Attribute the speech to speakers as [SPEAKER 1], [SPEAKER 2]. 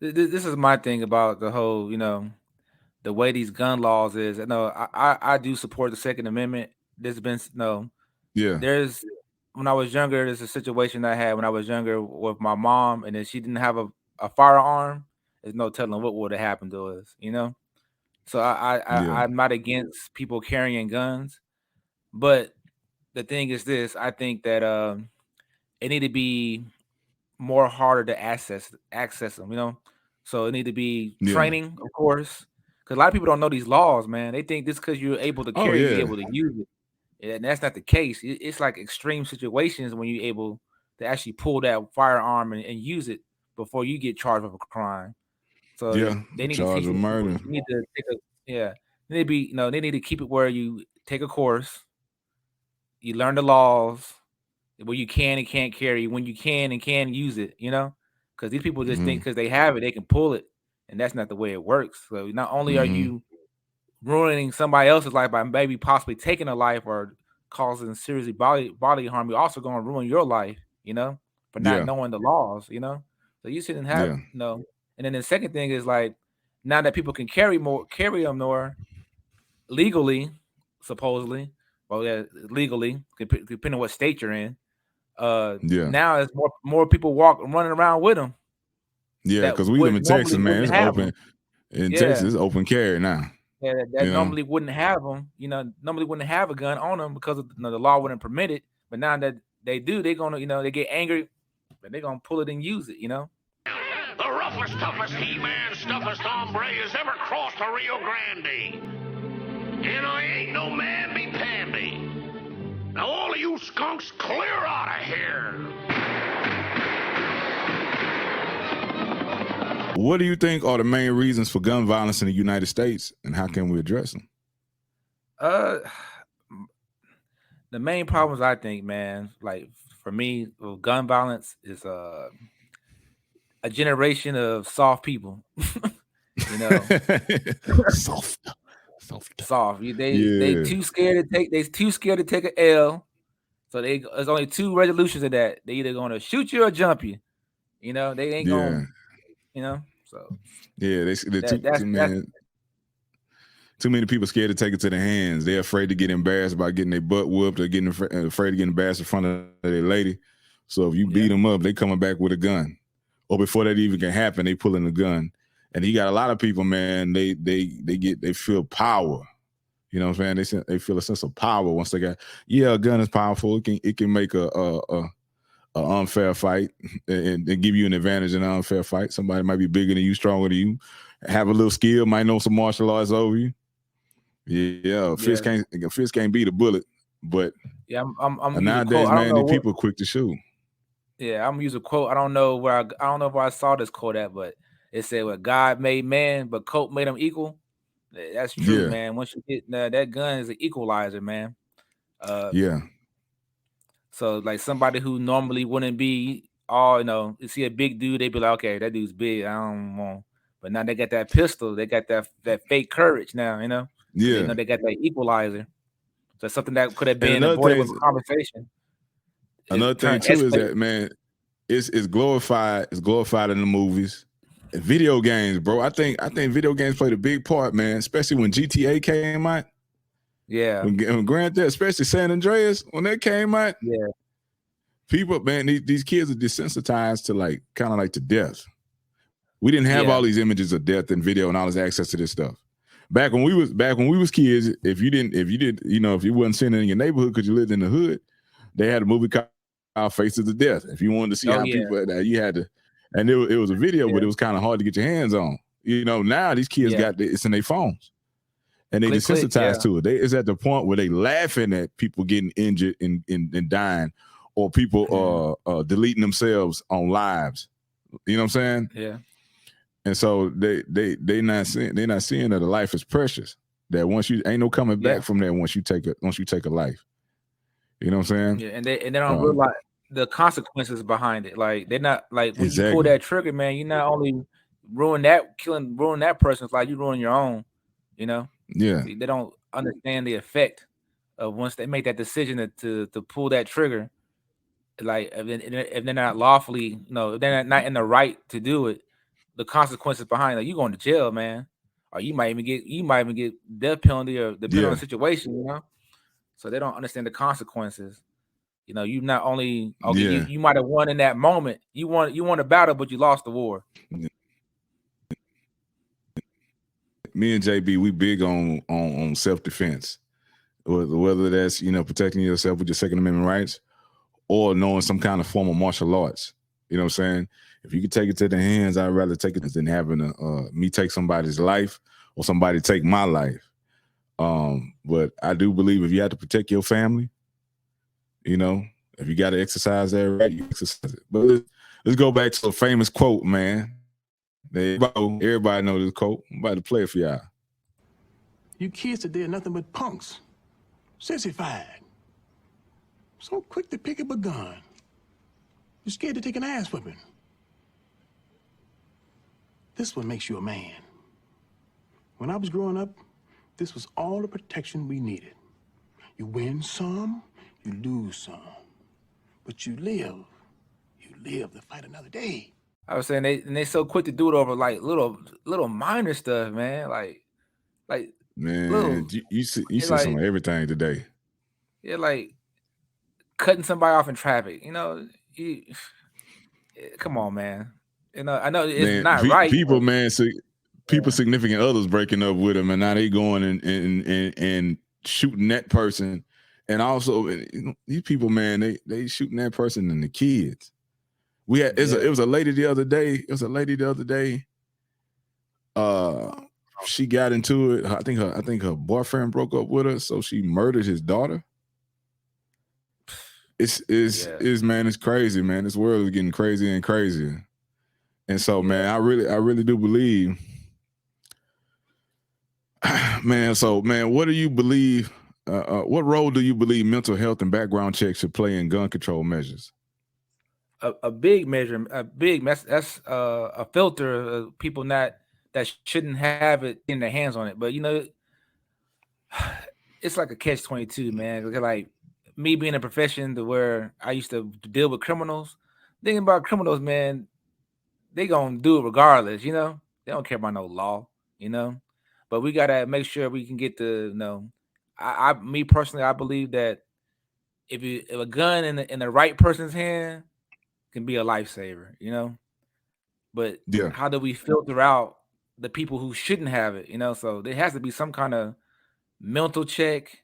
[SPEAKER 1] This is my thing about the whole, the way these gun laws is. No, I do support the Second Amendment. There's been no,
[SPEAKER 2] Yeah,
[SPEAKER 1] there's when I was younger, there's a situation I had when I was younger with my mom, and then she didn't have a firearm. There's no telling what would have happened to us. So
[SPEAKER 2] yeah,
[SPEAKER 1] I'm not against people carrying guns, but the thing is this: I think that it need to be more harder to access them. So it need to be
[SPEAKER 2] yeah.
[SPEAKER 1] training, of course, because a lot of people don't know these laws, man. They think just because you're able to
[SPEAKER 2] Oh
[SPEAKER 1] carry, you're
[SPEAKER 2] yeah,
[SPEAKER 1] able to use it, and that's not the case. It's like extreme situations when you're able to actually pull that firearm and use it before you get charged with a crime. So
[SPEAKER 2] yeah.
[SPEAKER 1] they need to
[SPEAKER 2] Charge
[SPEAKER 1] teach
[SPEAKER 2] with
[SPEAKER 1] these people.
[SPEAKER 2] murder.
[SPEAKER 1] You need to take a yeah. They need to be they need to keep it where you take a course, you learn the laws, where you can and can't carry, when you can and can use it. Because these people just think
[SPEAKER 2] Hmm.
[SPEAKER 1] because they have it, they can pull it, and that's not the way it works. So not only are
[SPEAKER 2] Hmm.
[SPEAKER 1] you ruining somebody else's life by maybe possibly taking a life or causing seriously bodily harm, you're also going to ruin your life, for not
[SPEAKER 2] Yeah,
[SPEAKER 1] knowing the laws. So you shouldn't have
[SPEAKER 2] yeah.
[SPEAKER 1] no. And then the second thing is like now that people can carry them more legally, supposedly, well, yeah, legally, depending on what state you're in.
[SPEAKER 2] Yeah,
[SPEAKER 1] Now it's more people running around with them
[SPEAKER 2] yeah.
[SPEAKER 1] that
[SPEAKER 2] Because we live
[SPEAKER 1] would
[SPEAKER 2] in Texas,
[SPEAKER 1] normally
[SPEAKER 2] man.
[SPEAKER 1] wouldn't
[SPEAKER 2] It's
[SPEAKER 1] have
[SPEAKER 2] open
[SPEAKER 1] them.
[SPEAKER 2] in
[SPEAKER 1] Yeah,
[SPEAKER 2] Texas. It's open carry now.
[SPEAKER 1] yeah, that
[SPEAKER 2] You know.
[SPEAKER 1] normally wouldn't have them. Normally wouldn't have a gun on them because of, the law wouldn't permit it. But now that they do, they're gonna, they get angry, and they're gonna pull it and use it.
[SPEAKER 3] The roughest, toughest He-Man, stuffest hombre has ever crossed the Rio Grande. And I ain't no mamby-pamby. Now all of you skunks clear out of here.
[SPEAKER 2] What do you think are the main reasons for gun violence in the United States, and how can we address them?
[SPEAKER 1] Uh, the main problems I think, man, like for me, with gun violence is a generation of soft people. you know,
[SPEAKER 2] Soft, soft.
[SPEAKER 1] soft. They
[SPEAKER 2] Yeah,
[SPEAKER 1] too scared to take. They too scared to take an L. So there's only two resolutions of that. They either gonna shoot you or jump you. They ain't
[SPEAKER 2] yeah,
[SPEAKER 1] gonna. So
[SPEAKER 2] yeah. They
[SPEAKER 1] that
[SPEAKER 2] too
[SPEAKER 1] that's
[SPEAKER 2] man. Too many people scared to take it to their hands. They're afraid to get embarrassed about getting their butt whooped, or getting afraid to get embarrassed in front of their lady. So if you beat
[SPEAKER 1] yeah,
[SPEAKER 2] them up, they coming back with a gun. Or before that even can happen, they pulling a gun. And you got a lot of people, man. They feel power. You know what I'm saying? They feel a sense of power once they got. Yeah, a gun is powerful. It can make a unfair fight, and give you an advantage in an unfair fight. Somebody might be bigger than you, stronger than you, have a little skill, might know some martial arts over you. Yeah,
[SPEAKER 1] yeah,
[SPEAKER 2] a fist can't beat a bullet, but
[SPEAKER 1] yeah. I'm using a
[SPEAKER 2] nowadays,
[SPEAKER 1] quote. I don't
[SPEAKER 2] man,
[SPEAKER 1] know
[SPEAKER 2] these
[SPEAKER 1] what.
[SPEAKER 2] people are quick to shoot.
[SPEAKER 1] Yeah, I'm using a quote. I don't know where I saw this quote at, but it said, "Well, God made man, but Coke made him equal." That's true,
[SPEAKER 2] Yeah,
[SPEAKER 1] man. Once you get that gun is an equalizer, man. Uh,
[SPEAKER 2] yeah,
[SPEAKER 1] so like somebody who normally wouldn't be all, you see a big dude, they be like, okay, that dude's big. I don't want. But now they got that pistol. They got that fake courage now, because they
[SPEAKER 2] yeah.
[SPEAKER 1] know they got that equalizer. So something that could have
[SPEAKER 2] And
[SPEAKER 1] been avoided with a conversation is
[SPEAKER 2] another thing
[SPEAKER 1] turned
[SPEAKER 2] too is
[SPEAKER 1] escalated.
[SPEAKER 2] that, man, it's glorified. It's glorified in the movies, and video games, bro. I think video games played a big part, man. Especially when GTA came out,
[SPEAKER 1] Yeah,
[SPEAKER 2] when Grand Theft, especially San Andreas, when that came out,
[SPEAKER 1] yeah,
[SPEAKER 2] people, man, these kids are desensitized to like kind of like to death. We didn't have all
[SPEAKER 1] yeah,
[SPEAKER 2] these images of death and video and all this access to this stuff. Back when we was kids, if you wasn't seeing it in your neighborhood because you lived in the hood, they had a movie called Faces of Death. If you wanted to see how people
[SPEAKER 1] oh
[SPEAKER 2] you
[SPEAKER 1] yeah,
[SPEAKER 2] had to, and it was a video, but it was
[SPEAKER 1] yeah,
[SPEAKER 2] kind of hard to get your hands on. Now these kids
[SPEAKER 1] yeah.
[SPEAKER 2] it's in their phones, and they
[SPEAKER 1] Click, click.
[SPEAKER 2] desensitized
[SPEAKER 1] Yeah,
[SPEAKER 2] to it. It's at the point where they laughing at people getting injured and dying, or
[SPEAKER 1] mhm,
[SPEAKER 2] people deleting themselves on lives. You know what I'm saying?
[SPEAKER 1] yeah,
[SPEAKER 2] And so they not seeing that a life is precious. That once you ain't no coming back
[SPEAKER 1] yeah,
[SPEAKER 2] from there once you take a life. You know what I'm saying?
[SPEAKER 1] yeah. And they don't
[SPEAKER 2] Um,
[SPEAKER 1] realize the consequences behind it. Like they're not like when you pull
[SPEAKER 2] exactly.
[SPEAKER 1] that trigger, man. You not only ruin that person's life, you ruin your own. You know,
[SPEAKER 2] Yeah.
[SPEAKER 1] they don't understand the effect of once they make that decision to pull that trigger. Like if they're not lawfully, if they're not in the right to do it, the consequences behind it. You going to jail, man, or you might even get death penalty, or depending on the situation, you know. So they don't understand the consequences. You know, you not only you might have won in that moment. You won a battle, but you lost the war.
[SPEAKER 2] Me and JB, we big on self-defense, whether that's protecting yourself with your Second Amendment rights or knowing some kind of form of martial arts. You know what I'm saying? If you could take it to the hands, I'd rather take it than having me take somebody's life or somebody take my life. But I do believe if you have to protect your family, if you got to exercise that right, you exercise it. But let's go back to a famous quote, man. Everybody knows this quote. I'm about to play it for y'all.
[SPEAKER 4] You kids today are nothing but punks. Sissified. So quick to pick up a gun. You're scared to take an ass whipping. This what makes you a man. When I was growing up, this was all the protection we needed. You win some, you lose some. But you live to fight another day.
[SPEAKER 1] I was saying they so quick to do it over like little minor stuff, man. Like
[SPEAKER 2] man, you see like, some of everything today.
[SPEAKER 1] Yeah, like cutting somebody off in traffic. Come on, man. I know it's not right.
[SPEAKER 2] People, man, significant others breaking up with them, and now they going and shooting that person, and also these people, man, they shooting that person and the kids. It was a lady the other day. She got into it. I think her boyfriend broke up with her, so she murdered his daughter. It's crazy, man. This world is getting crazier and crazier. And so, man, I really do believe, man. So, man, what do you believe? What role do you believe mental health and background checks should play in gun control measures?
[SPEAKER 1] A big measure, that's a filter of people that shouldn't have it in their hands on it. But it's like a catch-22, man. Like me being a profession to where I used to deal with criminals. Thinking about criminals, man, they gonna do it regardless. They don't care about no law. But we gotta make sure we can get the. Me personally, I believe that if a gun in the right person's hand can be a lifesaver, but how do we filter out the people who shouldn't have it? So there has to be some kind of mental check.